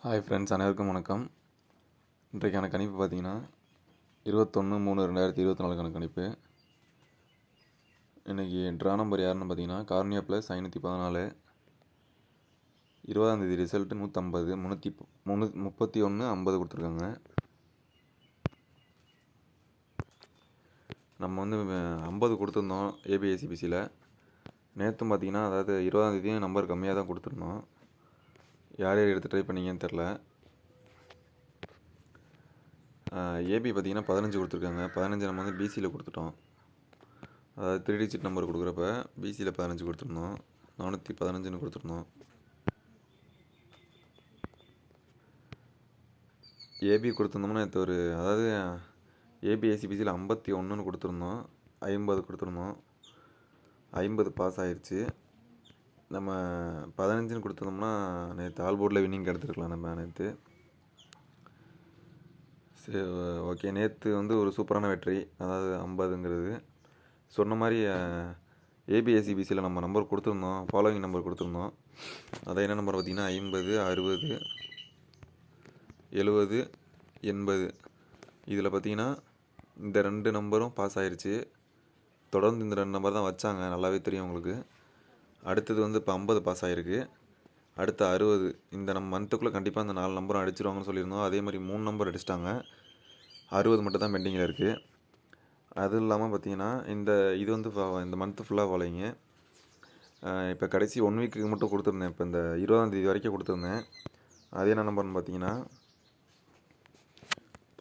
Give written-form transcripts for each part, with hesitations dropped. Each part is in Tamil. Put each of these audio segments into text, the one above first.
ஹாய் ஃப்ரெண்ட்ஸ், அனைவருக்கும் வணக்கம். இன்றைக்கான கணிப்பு பார்த்தீங்கன்னா 21/3/2024 கணிப்பு. இன்றைக்கி ட்ரா நம்பர் யாருன்னு பார்த்தீங்கன்னா கார்னியா ப்ளஸ் 514. 20ஆந்தேதி ரிசல்ட்டு 150 3150 கொடுத்துருக்காங்க. நம்ம வந்து 50 கொடுத்துருந்தோம் ஏபிஎஸ்சிபிசியில். நேற்றும் பார்த்தீங்கன்னா, அதாவது 20ஆந்தேதியும் நம்பர் கம்மியாக தான் கொடுத்துருந்தோம். யார் யார் எடுத்து ட்ரை பண்ணீங்கன்னு தெரில. ஏபி பார்த்தீங்கன்னா 15 கொடுத்துருக்காங்க. 15 நம்ம வந்து பிசியில் கொடுத்துட்டோம். அதாவது 3 டிஜிட் நம்பர் கொடுக்குறப்ப பிசியில் 15 கொடுத்துருந்தோம். 415 கொடுத்துருந்தோம். ஏபி கொடுத்துருந்தோம்னா இது அதாவது ஏபிஎஸ்சிபிசியில் 51 கொடுத்துருந்தோம். 50 கொடுத்துருந்தோம். 50 பாஸ் ஆயிடுச்சு. நம்ம 15 கொடுத்துருந்தோம்னா நேற்று ஆல் போர்டில் வின்னிங் எடுத்துருக்கலாம் நம்ம நேற்று. சரி, ஓகே. நேற்று வந்து ஒரு சூப்பரான வெற்றி, அதாவது 50ங்கிறது சொன்ன மாதிரி. ஏபிஎஸ்சிபிசியில் நம்ம நம்பர் கொடுத்துருந்தோம், ஃபாலோவிங் நம்பர் கொடுத்துருந்தோம். அதை என்ன நம்பர் பார்த்திங்கன்னா 50, 60, 70, 80. இதில் பார்த்திங்கன்னா இந்த 2 நம்பரும் பாஸ் ஆயிடுச்சு. தொடர்ந்து இந்த 2 நம்பர் தான் வச்சாங்க, நல்லாவே தெரியும் உங்களுக்கு. அடுத்தது வந்து இப்போ 50 பாஸ் ஆகிருக்கு. அடுத்து 60. இந்த நம்ம மந்த்துக்குள்ளே கண்டிப்பாக இந்த 4 நம்பரும் அடிச்சிருவாங்கன்னு சொல்லியிருந்தோம். அதே மாதிரி 3 நம்பர் அடிச்சிட்டாங்க. 60 மட்டும் தான் பெண்டிங்கில் இருக்குது. அது இல்லாமல் பார்த்தீங்கன்னா இது வந்து இந்த மந்த்து ஃபுல்லாக ஃபாலோயிங்க. இப்போ கடைசி 1 வீக்குக்கு மட்டும் கொடுத்துருந்தேன். இப்போ இந்த 20ஆந்தேதி வரைக்கும் கொடுத்துருந்தேன். அது என்ன நம்பர்னு பார்த்தீங்கன்னா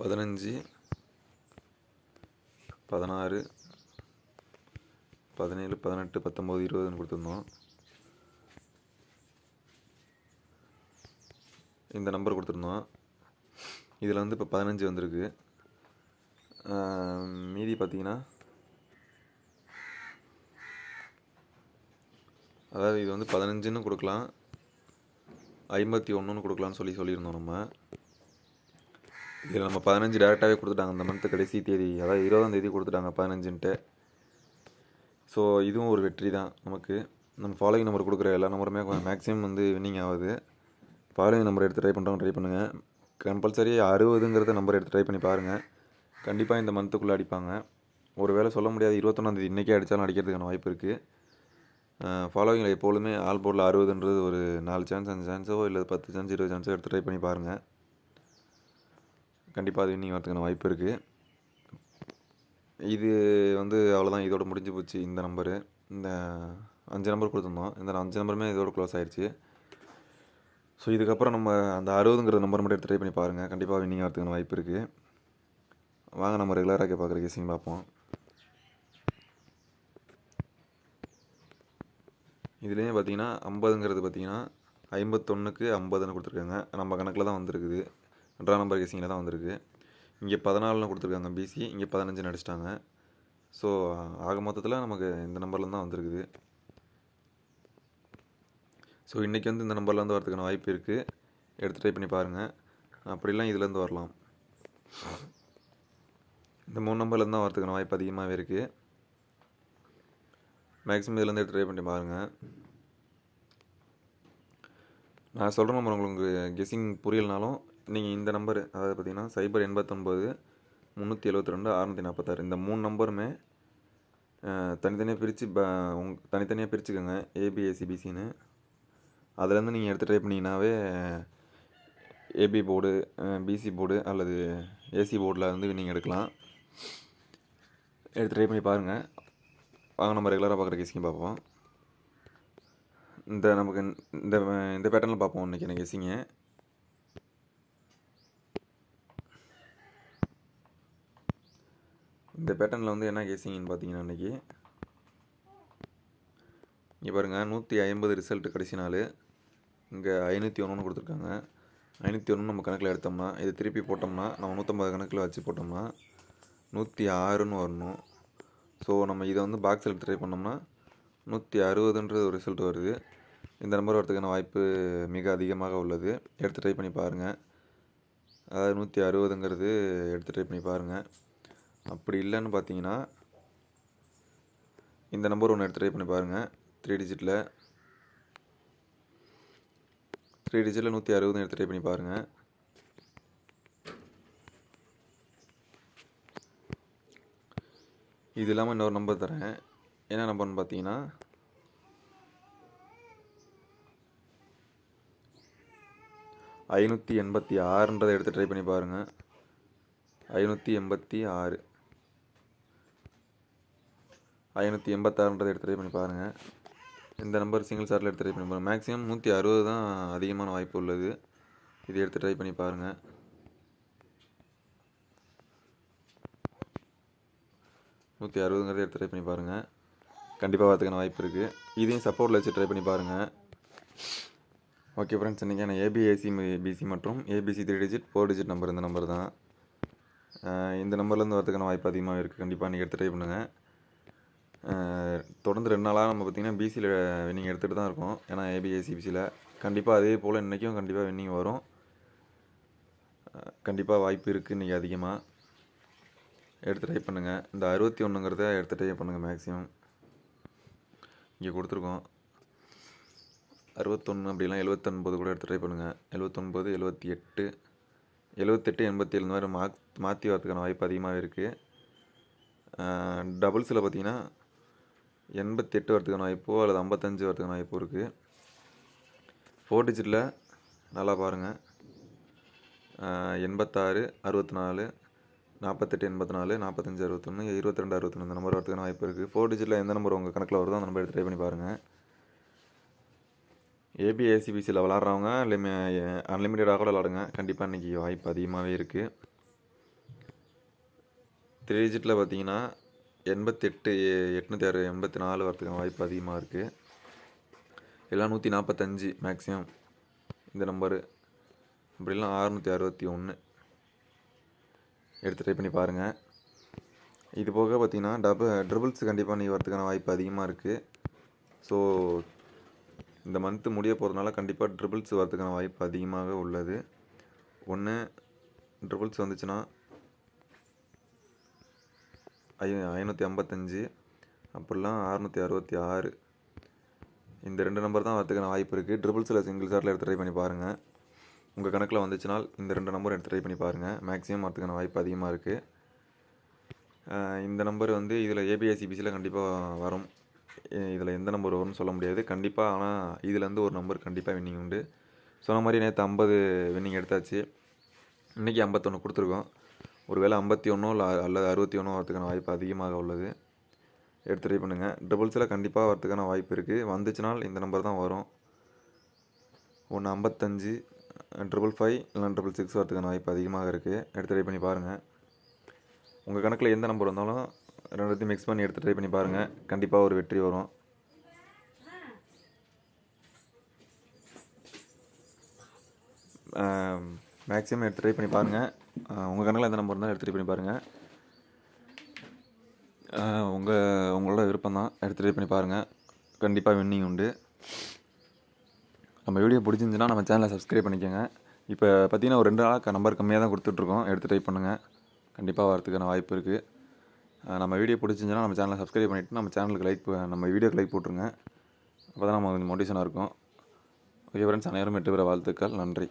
15, 16, 17, 18, 19, 20ன்னு கொடுத்துருந்தோம். இந்த நம்பர் கொடுத்துருந்தோம். இதில் வந்து இப்போ 15 வந்திருக்கு. மீதி பார்த்தீங்கன்னா, அதாவது இது வந்து 15ன்னு கொடுக்கலாம், 51ன்னு கொடுக்கலான்னு சொல்லியிருந்தோம் நம்ம. இதில் நம்ம 15 டேரெக்டாகவே கொடுத்துட்டாங்க. இந்த மந்த்து கடைசி தேதி, அதாவது 20ஆந்தேதி கொடுத்துட்டாங்க 15ன்ட்டு. ஸோ இதுவும் ஒரு வெற்றி தான் நமக்கு. நம்ம ஃபாலோவிங் நம்பர் கொடுக்குற எல்லா நம்பருமே மேக்ஸிமம் வந்து வின்னிங் ஆகுது. ஃபாலோவிங் நம்பர் எடுத்து ட்ரை பண்ணுறவங்க ட்ரை பண்ணுங்கள். கம்பல்சரி 60ங்கிறத நம்பர் எடுத்து ட்ரை பண்ணி பாருங்கள். கண்டிப்பாக இந்த மந்த்துக்குள்ளே அடிப்பாங்க. ஒரு வேளை சொல்ல முடியாது, 21ஆந்தேதி இன்றைக்கே அடித்தாலும் அடிக்கிறதுக்கான வாய்ப்பு இருக்குது. ஃபாலோவிங்கில் எப்பொழுதுமே ஆல் போர்டில் 60ன்றது ஒரு 4 சான்ஸ் 5 சான்ஸோ இல்லை 10 சான்ஸ் 20 சான்ஸோ எடுத்து ட்ரை பண்ணி பாருங்கள். கண்டிப்பாக அது வின்னிங் வரதுக்கான வாய்ப்பு இருக்குது. இது வந்து அவ்வளோதான், இதோட முடிஞ்சு போச்சு. இந்த நம்பரு, இந்த 5 நம்பர் கொடுத்துருந்தோம். இந்த 5 நம்பருமே இதோட க்ளோஸ் ஆகிடுச்சு. ஸோ இதுக்கப்புறம் நம்ம அந்த 60ங்கிற நம்பர் மட்டும் எடுத்து ட்ரை பண்ணி பாருங்கள். கண்டிப்பாக வின்னிங் வரதுக்கான வாய்ப்பு இருக்குது. வாங்க நம்ம ரெகுலராக பார்க்குற கேசிங் பார்ப்போம். இதுலேயே பார்த்தீங்கன்னா 50ங்கிறது பார்த்தீங்கன்னா 51க்கு 50ன்னு கொடுத்துருக்காங்க. நம்ம கணக்கில் தான் வந்திருக்குது, ட்ரா நம்பர் கேசிங்கில் தான் வந்திருக்கு. இங்கே 14ன்னு கொடுத்துருக்காங்க பிசி, இங்கே 15 அடிச்சிட்டாங்க. ஸோ ஆக மொத்தத்தில் நமக்கு இந்த நம்பர்லேருந்து தான் வந்திருக்குது. ஸோ இன்றைக்கி வந்து இந்த நம்பர்லேருந்து வரதுக்கான வாய்ப்பு இருக்குது. எடுத்து ட்ரை பண்ணி பாருங்கள். அப்படிலாம் இதுலேருந்து வரலாம். இந்த 3 நம்பர்லேருந்து தான் வரதுக்கான வாய்ப்பு அதிகமாகவே இருக்குது. மேக்ஸிமம் இதுலேருந்து எடுத்து ட்ரை பண்ணி பாருங்கள். நான் சொல்கிற நம்பர் உங்களுக்கு கெஸ்ஸிங் புரியலனாலும் நீங்கள் இந்த நம்பர், அதாவது பார்த்தீங்கன்னா 089 372 646, இந்த 3 நம்பருமே தனித்தனியாக பிரித்து தனித்தனியாக பிரிச்சுக்கோங்க ஏபிஎஸ்சிபிசின்னு. அதுலேருந்து நீங்கள் எடுத்து ட்ரை பண்ணிங்கனாவே ஏபி போர்டு, பிசி போர்டு அல்லது ஏசி போர்டில் வந்து நீங்கள் எடுக்கலாம். எடுத்து ட்ரை பண்ணி பாருங்கள். வாங்க நம்ம ரெகுலராக பார்க்குற கெஸ்ஸிங் பார்ப்போம். நமக்கு இந்த பேட்டர்னில் பார்ப்போம் இன்றைக்கி எனக்கு கெஸ்ஸிங்க. இந்த பேட்டர்னில் வந்து என்ன கெஸ்ஸிங்னு பார்த்தீங்கன்னா, இன்றைக்கி இங்கே பாருங்கள் 150 ரிசல்ட்டு கடைசி நாள். இங்கே 501 கொடுத்துருக்காங்க. 501 நம்ம கணக்கில் எடுத்தோம்னா, இது திருப்பி போட்டோம்னா, நம்ம 150 கணக்கில் வச்சு போட்டோம்னா 106ன்னு வரணும். ஸோ நம்ம இதை வந்து பாக்ஸில் எடுத்து ட்ரை பண்ணோம்னா 160ன்றது ஒரு ரிசல்ட் வருது. இந்த நம்பர் வரதுக்கான வாய்ப்பு மிக அதிகமாக உள்ளது. எடுத்து ட்ரை பண்ணி பாருங்கள். அதாவது 160ங்கிறது எடுத்து ட்ரை பண்ணி பாருங்கள். அப்படி இல்லைன்னு பார்த்தீங்கன்னா இந்த நம்பர் ஒன்று எடுத்து ட்ரை பண்ணி பாருங்கள். 3 டிஜிட்டில் 3 டிஜிட்டில் 160 எடுத்து ட்ரை பண்ணி பாருங்கள். இது இல்லாமல் இன்னொரு நம்பர் தரேன். என்ன நம்பர்னு பார்த்தீங்கன்னா 586 எடுத்து ட்ரை பண்ணி பாருங்கள். 586 எடுத்து ட்ரை பண்ணி பாருங்கள். இந்த நம்பர் சிங்கிள் ஷாட்டில் எடுத்து ட்ரை பண்ணி பாருங்கள். மேக்ஸிமம் 160 தான் அதிகமான வாய்ப்பு உள்ளது. இது எடுத்து ட்ரை பண்ணி பாருங்கள். 160 எடுத்து ட்ரை பண்ணி பாருங்கள். கண்டிப்பாக வரதுக்கான வாய்ப்பு இருக்குது. இதையும் சப்போர்ட்டில் வச்சு ட்ரை பண்ணி பாருங்கள். ஓகே ஃப்ரெண்ட்ஸ், இன்றைக்கி நான் ஏபிஏசி பிசி மற்றும் ஏபிசி 3 டிஜிட் 4 டிஜிட் நம்பர் இந்த நம்பர் தான். இந்த நம்பர்லேருந்து வரதுக்கான வாய்ப்பு அதிகமாக இருக்குது. கண்டிப்பாக நீங்கள் எடுத்து ட்ரை பண்ணுங்கள். தொடர்ந்து 2 நாளாக நம்ம பார்த்திங்கன்னா பிசியில் வின்னிங் எடுத்துகிட்டு தான் இருக்கோம். ஏன்னா ஏபிஏசி பிசியில் கண்டிப்பாக அதே போல் இன்றைக்கும் கண்டிப்பாக வின்னிங் வரும். கண்டிப்பாக வாய்ப்பு இருக்குது இன்றைக்கி அதிகமாக. எடுத்து ட்ரை பண்ணுங்கள். இந்த 61 எடுத்து ட்ரை பண்ணுங்கள். மேக்ஸிமம் இங்கே கொடுத்துருக்கோம் 61, அப்படிலாம் 79 கூட எடுத்து ட்ரை பண்ணுங்கள். 79, 78, 87 இந்த மாதிரி மாற்றி வரதுக்கான வாய்ப்பு அதிகமாக இருக்குது. டபுள்ஸில் பார்த்தீங்கன்னா 88 வரதுக்கான வாய்ப்போ அல்லது 55 வரதுக்கான வாய்ப்போ இருக்குது. 4 டிஜிட்டில் நல்லா பாருங்கள். 86, 64, 48, 84, 45, 61, 22, 61 இந்த நம்பர் வரதுக்கான வாய்ப்பு இருக்குது. 4 டிஜிட்டில் எந்த நம்பர் உங்கள் கணக்கில் வருதோ அந்த நம்பர் எடுத்து ட்ரை பண்ணி பாருங்கள். ஏபிஏசிபிசியில் விளாட்றவங்க அன்லிமிட்டடாக கூட விளாடுங்க. கண்டிப்பாக இன்றைக்கி வாய்ப்பு அதிகமாகவே இருக்குது. 3 டிஜிட்டில் பார்த்தீங்கன்னா 88, 806, 84 வரதுக்கான வாய்ப்பு அதிகமாக இருக்குது. எல்லாம் 145 மேக்ஸிமம் இந்த நம்பரு. அப்படிலாம் 661 எடுத்து ட்ரை பண்ணி பாருங்கள். இது போக பார்த்தீங்கன்னா ட்ரிபிள்ஸ் கண்டிப்பாக நீ வரதுக்கான வாய்ப்பு அதிகமாக இருக்குது. ஸோ இந்த மந்த்து முடிய போகிறதுனால கண்டிப்பாக ட்ரிபிள்ஸ் வரதுக்கான வாய்ப்பு அதிகமாக உள்ளது. ஒன்று ட்ரிபிள்ஸ் வந்துச்சுன்னா 555, அப்படிலாம் 666 இந்த 2 நம்பர் தான் வரதுக்கான வாய்ப்பு இருக்குது. ட்ரிபிள்ஸில் சிங்கிள் ஷாட்டில் எடுத்து ட்ரை பண்ணி பாருங்கள். உங்கள் கணக்கில் வந்துச்சுனால் இந்த 2 நம்பர் எடுத்து ட்ரை பண்ணி பாருங்கள். மேக்ஸிமம் வரதுக்கான வாய்ப்பு அதிகமாக இருக்குது. இந்த நம்பர் வந்து இதில் ஏபிஎஸ்சிபிசியில் கண்டிப்பாக வரும். இதில் எந்த நம்பர் வரும்னு சொல்ல முடியாது கண்டிப்பாக. ஆனால் இதுலேருந்து ஒரு நம்பர் கண்டிப்பாக வின்னிங் உண்டு. சொன்ன மாதிரி நேற்று 50 வின்னிங் எடுத்தாச்சு. இன்றைக்கி 51 கொடுத்துருக்கோம். ஒருவேளை 51 அல்லது 61 வரதுக்கான வாய்ப்பு அதிகமாக உள்ளது. எடுத்து ட்ரை பண்ணுங்கள். ட்ரிபிள்ஸில் கண்டிப்பாக வரதுக்கான வாய்ப்பு இருக்குது. வந்துச்சுனால் இந்த நம்பர் தான் வரும். ஒன்று 55, 555 இல்லை 666 வரதுக்கான வாய்ப்பு அதிகமாக இருக்குது. எடுத்து ட்ரை பண்ணி பாருங்கள். உங்கள் கணக்கில் எந்த நம்பர் வந்தாலும் ரெண்டுத்தையும் மிக்ஸ் பண்ணி எடுத்து ட்ரை பண்ணி பாருங்கள். கண்டிப்பாக ஒரு வெற்றி வரும். மேக்ஸிமம் எடுத்து ட்ரை பண்ணி பாருங்கள். உங்கள் கணக்கில் எந்த நம்பர் இருந்தாலும் எடுத்து ட்ரை பண்ணி பாருங்கள். உங்களோட விருப்பம் தான். எடுத்து ட்ரை பண்ணி பாருங்கள். கண்டிப்பாக வின்னிங் உண்டு. நம்ம வீடியோ பிடிச்சிருந்துச்சுன்னா நம்ம சேனலை சப்ஸ்கிரைப் பண்ணிக்கோங்க. இப்போ பார்த்தீங்கன்னா ஒரு 2 நாளாக நம்பர் கம்மியாக தான் கொடுத்துட்ருக்கோம். எடுத்து ட்ரை பண்ணுங்கள். கண்டிப்பாக வரதுக்கான வாய்ப்பு இருக்குது. நம்ம வீடியோ பிடிச்சிருந்துச்சுன்னா நம்ம சேனலை சப்ஸ்கிரைப் பண்ணிவிட்டு நம்ம சேனலுக்கு நம்ம வீடியோக்கு லைக் போட்டுருங்க. அப்போ தான் நம்ம கொஞ்சம் மோட்டிவேஷனாக இருக்கும். ஓகே ஃப்ரெண்ட்ஸ், அனைவரும் வெற்றி பெற வாழ்த்துக்கள். நன்றி.